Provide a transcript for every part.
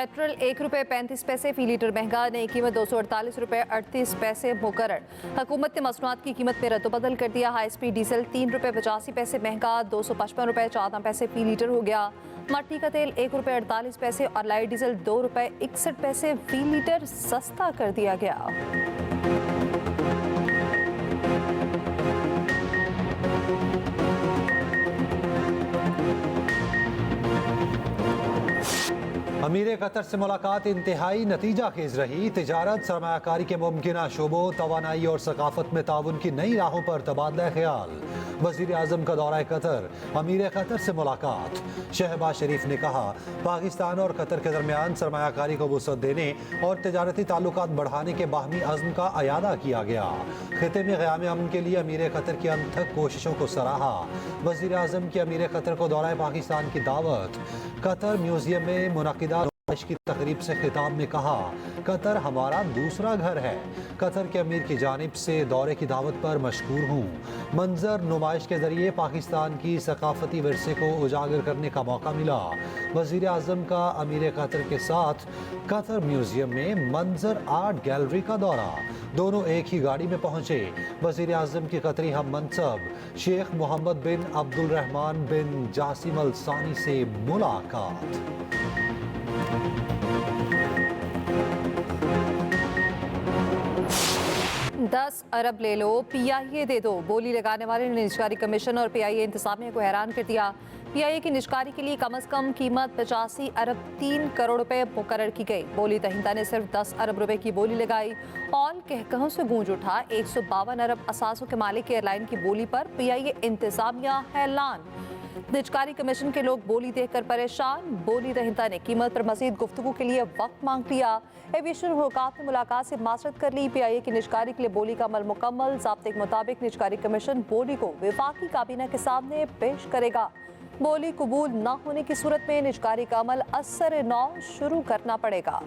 Petrol 1 रुपये 35 पैसे फी litre महंगा, नई कीमत 248 रुपये 38 पैसे मुकर्रर। हुकूमत ने मसनूआत की कीमत में रद्दबदल कर दिया। हाई स्पीड डीजल 3 रुपये 85 पैसे महंगा, 255 रुपये 14 पैसे फी लीटर हो गया। मट्टी का तेल 1 रुपये 48 पैसे और लाइट डीजल 2 रुपये 61 पैसे फी लीटर सस्ता कर दिया गया। अमीर कतर से मुलाकात इंतहाई नतीजा खेज रही। तिजारत, सरमायाकारी के मुमकिन शोबों, तवानाई और सकाफत में ताउन की नई राहों पर तबादला ख्याल। वज़ीर आज़म का दौरा कतर, अमीर कतर से मुलाकात। शहबाज शरीफ ने कहा, पाकिस्तान और कतर के दरमियान सरमायाकारी को वुसअत देने और तिजारती ताल्लुकात बढ़ाने के बाहमी अज़्म का अयादा किया गया। खिते में क़याम अमन के लिए अमीर कतर की अनथक कोशिशों को सराहा। वज़ीर आज़म की अमीर कतर को दौरा पाकिस्तान की दावत। कतर म्यूजियम में मुनक़िदा की तकरीब से खिताब में कहा, कतर हमारा दूसरा घर है। कतर के अमीर की जानिब से दौरे की दावत पर मशकूर हूँ। मंजर नुमाइश के जरिए पाकिस्तान की सकाफती विरसे को उजागर करने का मौका मिला। वज़ीर आज़म का अमीर कतर के साथ कतर म्यूजियम में मंजर आर्ट गैलरी का दौरा। दोनों एक ही गाड़ी में पहुंचे। वज़ीर आज़म की कतरी हम मनसब शेख मोहम्मद बिन अब्दुल रहमान बिन जासिम अल सानी से मुलाकात। 10 अरब ले लो, PIA दे दो। बोली लगाने वाले ने निजकारी कमीशन और PIA इंतजामिया को हैरान कर दिया। PIA की निजकारी के लिए कम अज कम कीमत 85 अरब 3 करोड़ रुपए मुकर्रर की गई। बोली दहिंदा ने सिर्फ 10 अरब रुपए की बोली लगाई और कहकहों से गूंज उठा। 152 अरब असासों के मालिक एयरलाइन की बोली पर PIA इंतजामिया हैरान। निजकारी कमीशन के लोग बोली देखकर परेशान। बोली दहिंदा ने कीमत पर मजीद गुफ्तगू के लिए वक्त मांग लिया। एविएशन हुकाम ने मुलाकात से मासरत कर ली। PIA की निजकारी के लिए बोली का अमल मुकम्मल। ज़ाब्ते के मुताबिक निजकारी कमीशन बोली को विफाकी काबीना के सामने पेश करेगा। बोली कबूल न होने की सूरत में निजकारी का अमल असर नौ शुरू करना पड़ेगा।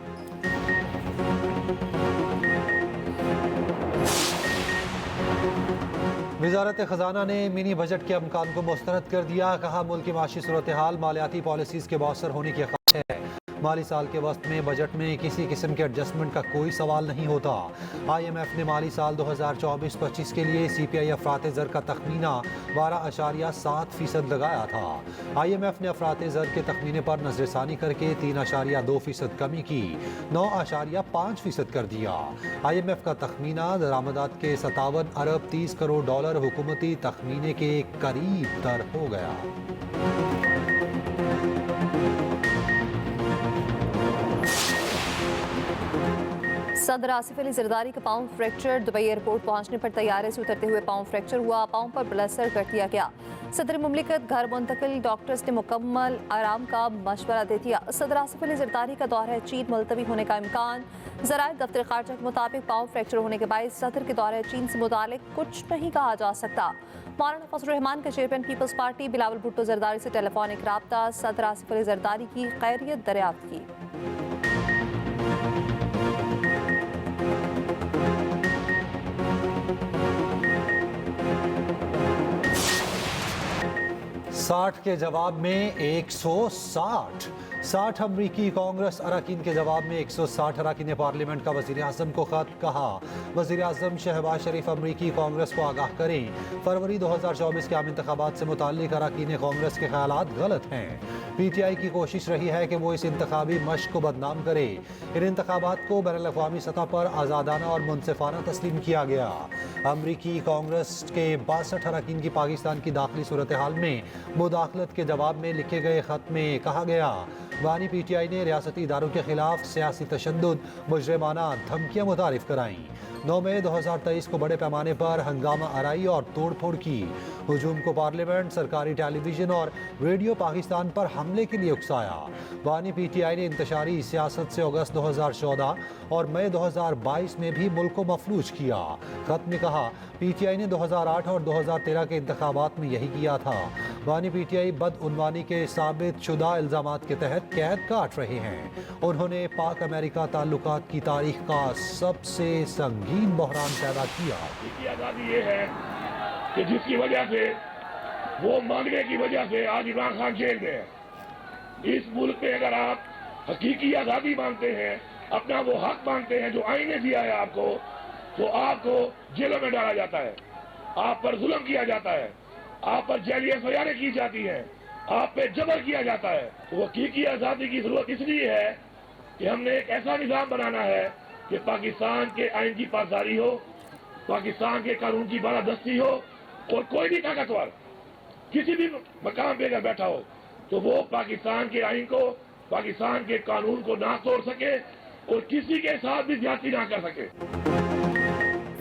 वज़ारत ख़जाना ने मिनी बजट के अमकान को मुस्तरद कर दिया। कहा, मुल्क की माशी सूरत हाल मालियाती पॉलिसीज़ के मौसर होने की ख़ास है। माली साल के वक्त में बजट में किसी किस्म के एडजस्टमेंट का कोई सवाल नहीं होता। IMF ने माली साल 2024-25 के लिए CPI अफरात ज़र का तखमीना 12.7% लगाया था। IMF ने अफरात ज़र के तखमीने पर नजरसानी करके 3.2% कमी की, 9.5% कर दिया। IMF का तखमीना दरामदात के 57 अरब 30 करोड़ डॉलर हुकूमती तखमीने के करीब तर हो गया। सदर आसिफ अली जरदारी का पाँव फ्रैक्चर। दुबई एयरपोर्ट पहुंचने पर तैयारे से उतरते हुए पाँव फ्रैक्चर हुआ। पाँव पर प्लास्टर कर दिया गया। सदर मुमलिकत घर मुंतकिल डॉक्टर्स ने मुकम्मल आराम का मशवरा दे दिया। सदर आसिफ अली जरदारी का दौरा चीन मुलतवी होने का इम्कान। ज़राए दफ्तर खारजा के मुताबिक पाँव फ्रैक्चर होने के बाद सदर के दौरे चीन से मुतालिक कुछ नहीं कहा जा सकता। मौलाना फजल रहमान के chairman peoples party Bilawal Bhutto Zardari से टेलीफोनिक राब्ता। सदर आसिफ अली जरदारी की खैरियत दरियाफ्त की। साठ के जवाब में 160 अमरीकी कांग्रेस अरकान के जवाब में 160 अरकान पार्लियामेंट का वज़ीर आज़म को खत। कहा, वज़ीर आज़म शहबाज शरीफ अमरीकी कांग्रेस को आगाह करें, फरवरी 2024 के आम इंतखाबात से मुताल्लिक अरकान कांग्रेस के ख्यालात गलत हैं। PTI की कोशिश रही है कि वो इस इंतखाबी मश्क को बदनाम करे। इन इंतखाबात को बैनुल अक़वामी सतह पर आज़ादाना और मुनसिफाना तस्लीम किया गया। अमरीकी कांग्रेस के 62 अरकान की पाकिस्तान की दाखिली सूरत हाल में मुदाखलत के जवाब में लिखे गए खत में कहा गया, बानी PTI ने रियासती इदारों के खिलाफ सियासी तशद्दुद, मुजरिमाना धमकियाँ मुतारिफ कराईं। 9 मई 2023 को बड़े पैमाने पर हंगामा आराई और तोड़ फोड़ की। हुजूम को पार्लियामेंट, सरकारी टेलीविजन और रेडियो पाकिस्तान पर हमले के लिए उकसाया। बानी PTI ने इंतशारी सियासत से अगस्त 2014 और मई 2022 में भी मुल्क को मफलूज किया। खत में कहा, PTI ने 2008 और 2013 के इंतखाबात में यही किया था। बानी PTI बदउनवानी के साबित शुदा इल्ज़ामात के तहत कैद काट रहे हैं। उन्होंने पाक अमेरिका ताल्लुकात की तारीख का सबसे संगीन बहरान पैदा किया। आज़ादी ये है कि जिसकी वजह से, वो मांगने की वजह से आज इमरान खान जेल में है। इस मुल्क में अगर आप हकीकी आज़ादी मांगते हैं, अपना वो हक मांगते हैं जो आईन ने दिया है आपको, तो आपको जेलों में डाला जाता है, आप पर जुल्म किया जाता है, आप पर जैलियां सजाएं की जाती हैं, आप पे जबर किया जाता है। तो हकीकी आज़ादी की जरूरत इसलिए है कि हमने एक ऐसा निज़ाम बनाना है कि पाकिस्तान के आइन की पासदारी हो, पाकिस्तान के कानून की बालादस्ती हो, और कोई भी ताकतवर किसी भी मकाम पे अगर बैठा हो तो वो पाकिस्तान के आइन को, पाकिस्तान के कानून को ना तोड़ सके और किसी के साथ भी ज्यादती ना कर सके।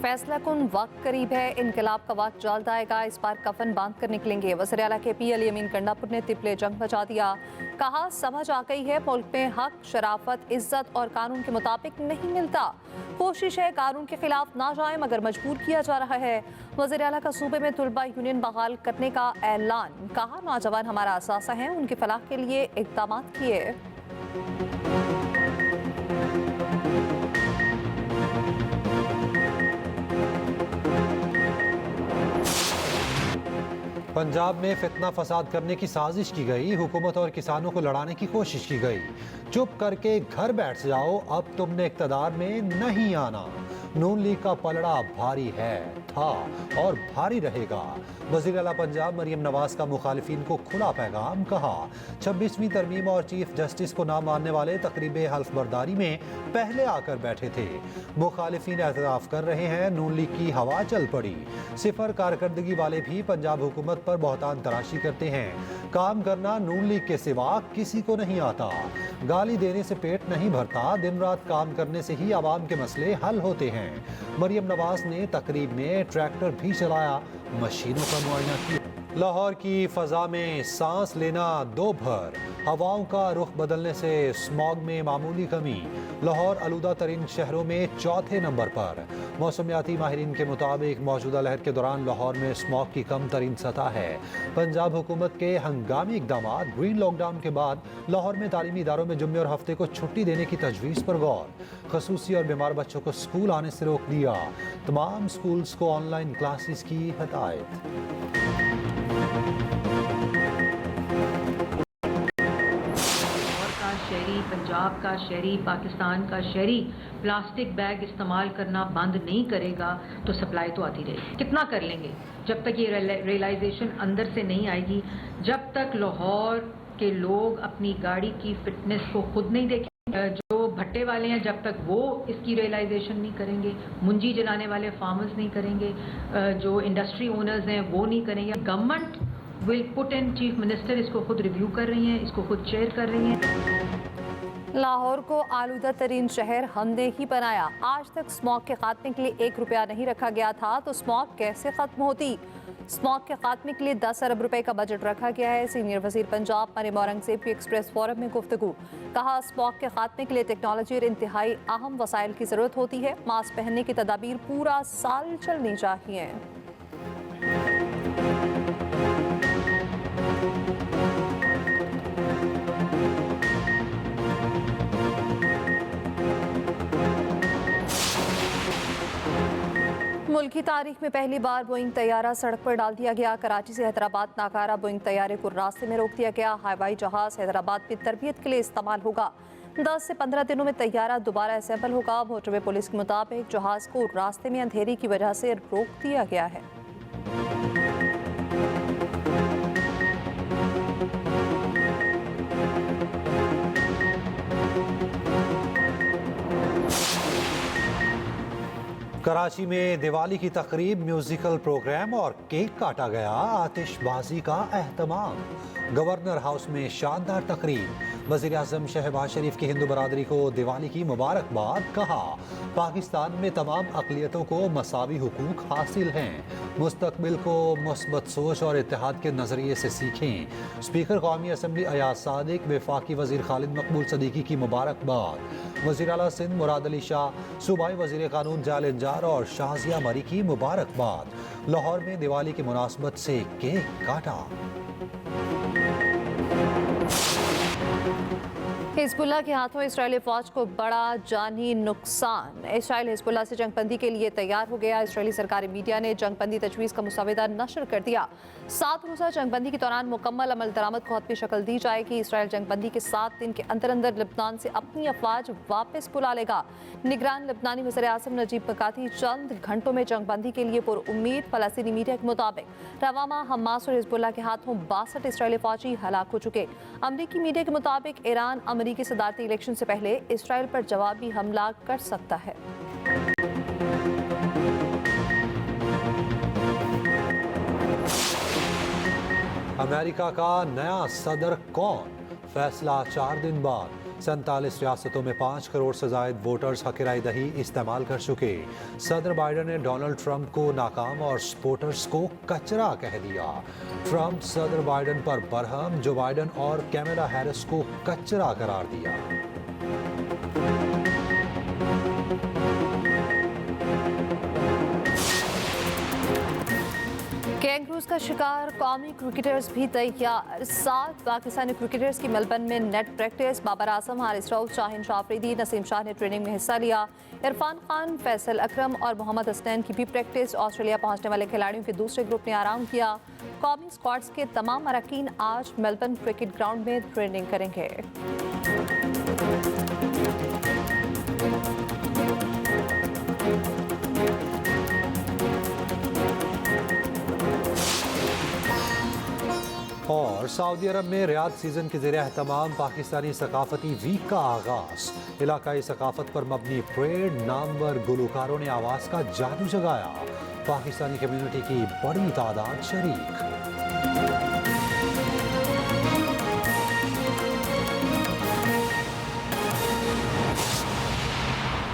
फैसला कुन वक्त करीब है, इनकलाब का वक्त जल्द आएगा, इस बार कफन बांध कर निकलेंगे। वज़ीर आला के पी अली अमीन गंडापुर ने तिपले जंग बचा दिया। कहा समझ आ गई है मुल्क में हक, शराफत, इज्जत और कानून के मुताबिक नहीं मिलता। कोशिश है कानून के खिलाफ ना जाए मगर मजबूर किया जा रहा है। वज़ीर आला का सूबे में तुलबा यूनियन बहाल करने का ऐलान। कहा नौजवान हमारा असासा है, उनकी फलाह के लिए इक़दाम किए। पंजाब में फितना फसाद करने की साजिश की गई, हुकूमत और किसानों को लड़ाने की कोशिश की गई। चुप करके घर बैठ जाओ, अब तुमने इक़्तिदार में नहीं आना। नून लीग का पलड़ा भारी है, था और भारी रहेगा। वज़ीर आला पंजाब मरियम नवाज का मुखालिफिन को खुला पैगाम। कहा 26वीं तरमीम और चीफ जस्टिस को ना मानने वाले तकरीब हल्फ बर्दारी में पहले आकर बैठे थे। मुखालिफिन एतराफ़ कर रहे हैं नून लीग की हवा चल पड़ी। सिफर कारकर्दगी वाले भी पंजाब हुकूमत पर बहुतान तराशी करते हैं। काम करना नून लीग के सिवा किसी को नहीं आता। गाली देने से पेट नहीं भरता, दिन रात काम करने से ही आवाम के मसले हल होते हैं। मरियम नवाज ने तकरीब में ट्रैक्टर भी चलाया, मशीनों का मुआयना किया। लाहौर की फ़ज़ा में सांस लेना दो भर, हवाओं का रुख बदलने से स्मॉग में मामूली कमी। लाहौर आलूदा तरीन शहरों में चौथे नंबर पर। मौसमियाती माहिरीन के मुताबिक मौजूदा लहर के दौरान लाहौर में स्मॉग की कम तरीन सतह है। पंजाब हुकूमत के हंगामी इकदाम, ग्रीन लॉकडाउन के बाद लाहौर में तालीमी इदारों में जुम्मे और हफ्ते को छुट्टी देने की तजवीज़ पर गौर। खसूसी और बीमार बच्चों को स्कूल आने से रोक दिया। तमाम स्कूल्स को ऑनलाइन क्लासेस की हदायत। शहरी, पंजाब का शहरी, पाकिस्तान का शहरी प्लास्टिक बैग इस्तेमाल करना बंद नहीं करेगा तो सप्लाई तो आती रहेगी। कितना कर लेंगे जब तक ये रियलाइजेशन अंदर से नहीं आएगी, जब तक लाहौर के लोग अपनी गाड़ी की फिटनेस को खुद नहीं देखेंगे, जो भट्टे वाले हैं जब तक वो इसकी रियलाइजेशन नहीं करेंगे, मुंजी जलाने वाले फार्मर्स नहीं करेंगे, जो इंडस्ट्री ओनर्स हैं वो नहीं करेंगे। Government will put in, chief minister इसको खुद रिव्यू कर रही हैं, इसको खुद चेयर कर रही हैं। लाहौर को आलूदा तरीन शहर हमने ही बनाया। आज तक स्मॉग के खात्मे के लिए 1 रुपया नहीं रखा गया था, तो स्मॉग कैसे खत्म होती? स्मॉग के खात्मे के लिए 10 अरब रुपए का बजट रखा गया है। सीनियर वजीर पंजाब मरियम औरंगजेब की एक्सप्रेस फोरम में गुफ्तगू। कहा स्मॉग के खात्मे के लिए टेक्नोलॉजी और इंतहाई अहम वसाइल की जरूरत होती है। मास्क पहनने की तदाबीर पूरा साल चलनी चाहिए। मुल्क की तारीख में पहली बार बोइंग तैयारा सड़क पर डाल दिया गया। कराची से हैदराबाद नाकारा बोइंग तैयारे को रास्ते में रोक दिया गया। हवाई जहाज हैदराबाद में तरबियत के लिए इस्तेमाल होगा। 10 से 15 दिनों में तैयारा दोबारा असेंबल होगा। मोटरवे पुलिस के मुताबिक जहाज को रास्ते में अंधेरी की वजह से रोक दिया गया है। कराची में दिवाली की तकरीब, म्यूजिकल प्रोग्राम और केक काटा गया। आतिशबाजी का एहतमाम। गवर्नर हाउस में शानदार तकरीब। वज़ीर आज़म शहबाज शरीफ की हिंदू बरादरी को दिवाली की मुबारकबाद। कहा पाकिस्तान में तमाम अक़लियतों को मसावी हुकूक हासिल हैं। मुस्तकबिल को मुस्बत सोच और इत्तेहाद के नज़रिए से सीखें। स्पीकर कौमी असम्बली अयाज सादिक, वफाकी वज़ीर खालिद मकबूल सदीकी की मुबारकबाद। वज़ीर आला सिंध मुराद अली शाह, सूबाई वज़ीर कानून जाल इंजार और शाहजिया मरी की मुबारकबाद। लाहौर में दिवाली की मुनासबत से केक काटा। हिजबुल्लाह के हाथों इस्राएली फौज को बड़ा जानी नुकसान। इसराइल हिजबुल्लाह से जंगबंदी के लिए तैयार हो गया। इस्राएली सरकारी मीडिया ने जंगबंदी तजवीज़ का मुसवदा नशर कर दिया। 7 रोज़ा जंगबंदी के दौरान मुकम्मल अमल दरामद को हतमी शक्ल दी जाएगी। इसराइल जंगबंदी के 7 दिन के अंदर अंदर लबनान से अपनी अफवाज वापस बुला लेगा। निगरान लबनानी वज़ीर आज़म नजीब मिकाती चंद घंटों में जंगबंदी के लिए पुरुम्मीद। फ़लस्तीनी मीडिया के मुताबिक रवामा, हमास और हिजबुल्लाह के हाथों 62 इस्राएली फौजी हलाक हो चुके। अमरीकी मीडिया के मुताबिक ईरान अमरीकी सदारती इलेक्शन से पहले इसराइल पर जवाबी हमला कर सकता है। अमेरिका का नया सदर कौन? फैसला 4 दिन बाद। 47 रियासतों में 5 करोड़ से जायद वोटर्स हक राय दही इस्तेमाल कर चुके। सदर बाइडन ने डोनाल्ड ट्रंप को नाकाम और सपोर्टर्स को कचरा कह दिया। ट्रंप सदर बाइडन पर बरहम, जो बाइडन और कैमला हैरिस को कचरा करार दिया। कैंगरूज का शिकार कौमी क्रिकेटर्स भी तैयार। 7 पाकिस्तानी क्रिकेटर्स की मेलबर्न में नेट प्रैक्टिस। बाबर आजम, हारिस रऊफ, शाहीन शाह अफरीदी, नसीम शाह ने ट्रेनिंग में हिस्सा लिया। इरफान खान, फैसल अकरम और मोहम्मद हसनैन की भी प्रैक्टिस। ऑस्ट्रेलिया पहुंचने वाले खिलाड़ियों के दूसरे ग्रुप ने आराम किया। कौमी स्क्वाड्स के तमाम अरकान आज मेलबर्न क्रिकेट ग्राउंड में ट्रेनिंग करेंगे। और सऊदी अरब में रियाद सीजन के ज़रिए एहतमाम पाकिस्तानी सकाफती वीक का आगाज। इलाकाई सकाफत पर मबनी परेड, नामवर गुलकारों ने आवाज़ का जादू जगाया। पाकिस्तानी कम्युनिटी की बड़ी तादाद शरीक।